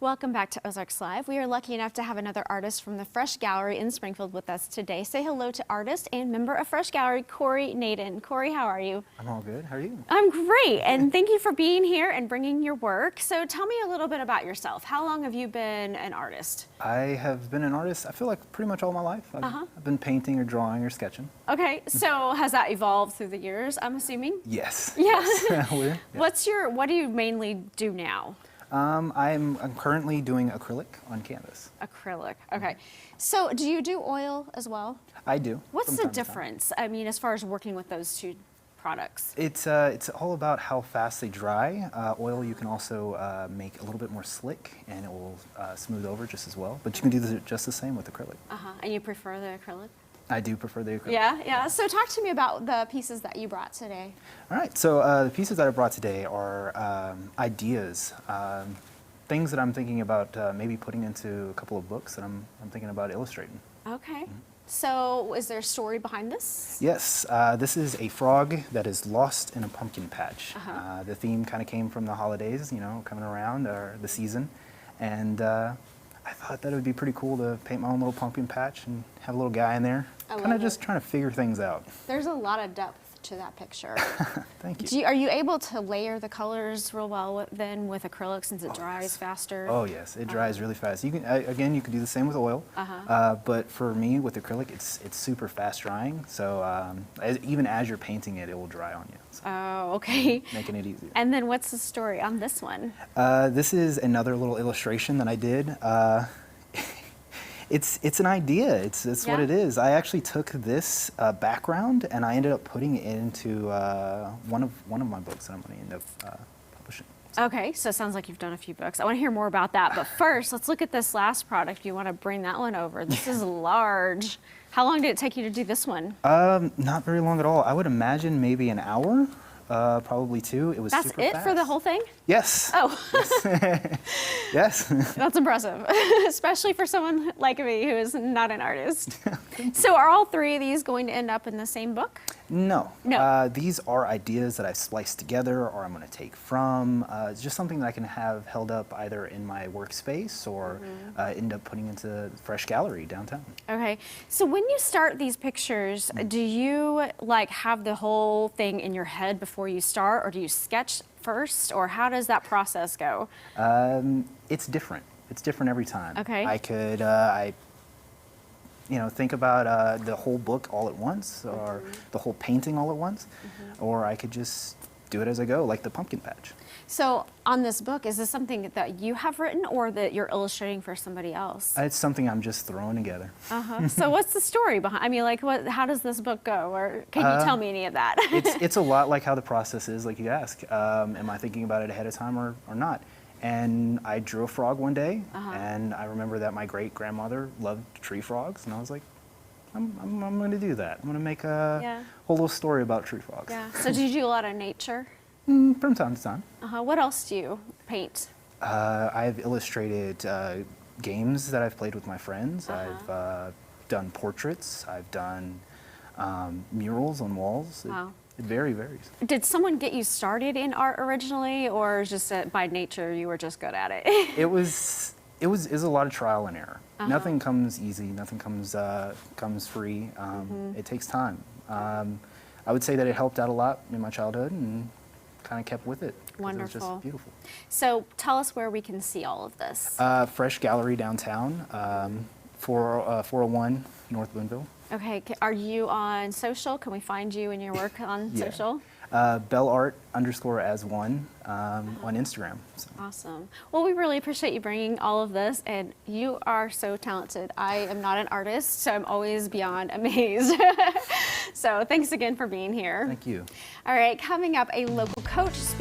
Welcome back to Ozarks Live. We are lucky enough to have another artist from the Fresh Gallery in Springfield with us today. Say hello to artist and member of Fresh Gallery, Cory Naden. Cory, how are you? I'm all good. How are you? I'm great, and thank you for being here and bringing your work. So tell me a little bit about yourself. How long have you been an artist? I have been an artist, I feel like pretty much all my life. I've been painting or drawing or sketching. Okay, so has that evolved through the years, I'm assuming? Yes. Yeah. Yes. Yeah. What do you mainly do now? I'm currently doing acrylic on canvas. Acrylic, okay. So do you do oil as well? I do. What's the difference? I mean, as far as working with those two products? It's all about how fast they dry. Oil you can also make a little bit more slick and it will smooth over just as well. But you can do just the same with acrylic. And you prefer the acrylic? I do prefer the acrylic. Yeah. So talk to me about the pieces that you brought today. All right, so the pieces that I brought today are ideas, things that I'm thinking about maybe putting into a couple of books that I'm thinking about illustrating. Okay. So is there a story behind this? Yes, this is a frog that is lost in a pumpkin patch. The theme kind of came from the holidays, you know, coming around, or the season, and I thought that it would be pretty cool to paint my own little pumpkin patch and have a little guy in there, kind of just trying to figure things out. There's a lot of depth to that picture. Thank you. Are you able to layer the colors real well then with acrylic since it dries faster? Oh yes, it dries really fast. You can again, you can do the same with oil, but for me with acrylic, it's super fast drying. So even as you're painting it, it will dry on you. So oh, okay. Making it easier. And then what's the story on this one? This is another little illustration that I did. It's an idea. It's what it is. I actually took this background and I ended up putting it into one of my books that I'm going to end up publishing. So. Okay, so it sounds like you've done a few books. I want to hear more about that. But first, let's look at this last product. You want to bring that one over. This is large. How long did it take you to do this one? Not very long at all. I would imagine maybe an hour. Probably two. It was That's super it fast. for the whole thing? Yes. Oh. Yes. Yes. That's impressive, especially for someone like me who is not an artist. So are all three of these going to end up in the same book? No. No. These are ideas that I've spliced together or I'm going to take from. It's just something that I can have held up either in my workspace or end up putting into Fresh Gallery downtown. Okay. So when you start these pictures, do you like have the whole thing in your head before you start, or do you sketch first, or how does that process go? It's different. It's different every time. Okay. I could, think about the whole book all at once, or the whole painting all at once, or I could just do it as I go, like the pumpkin patch. So on this book, is this something that you have written or that you're illustrating for somebody else? It's something I'm just throwing together. So what's the story behind? I mean, like, how does this book go? Or can you tell me any of that? It's a lot like how the process is, like you ask. Am I thinking about it ahead of time or not? And I drew a frog one day, and I remember that my great-grandmother loved tree frogs, and I was like, I'm going to do that. I'm going to make a whole little story about tree frogs. Yeah. So do you do a lot of nature? From time to time. What else do you paint? I've illustrated games that I've played with my friends. I've done portraits. I've done murals on walls. Wow. It varies. Did someone get you started in art originally, or just by nature you were just good at it? It was a lot of trial and error. Nothing comes easy. Nothing comes free. It takes time. I would say that it helped out a lot in my childhood and kind of kept with it. Wonderful. It was just beautiful. So tell us where we can see all of this. Fresh Gallery downtown, 401 North Boonville. Okay, are you on social? Can we find you and your work on social? Bellart_as1 on Instagram. So. Awesome. Well, we really appreciate you bringing all of this, and you are so talented. I am not an artist, so I'm always beyond amazed. So thanks again for being here. Thank you. All right, coming up, a local coach speaking.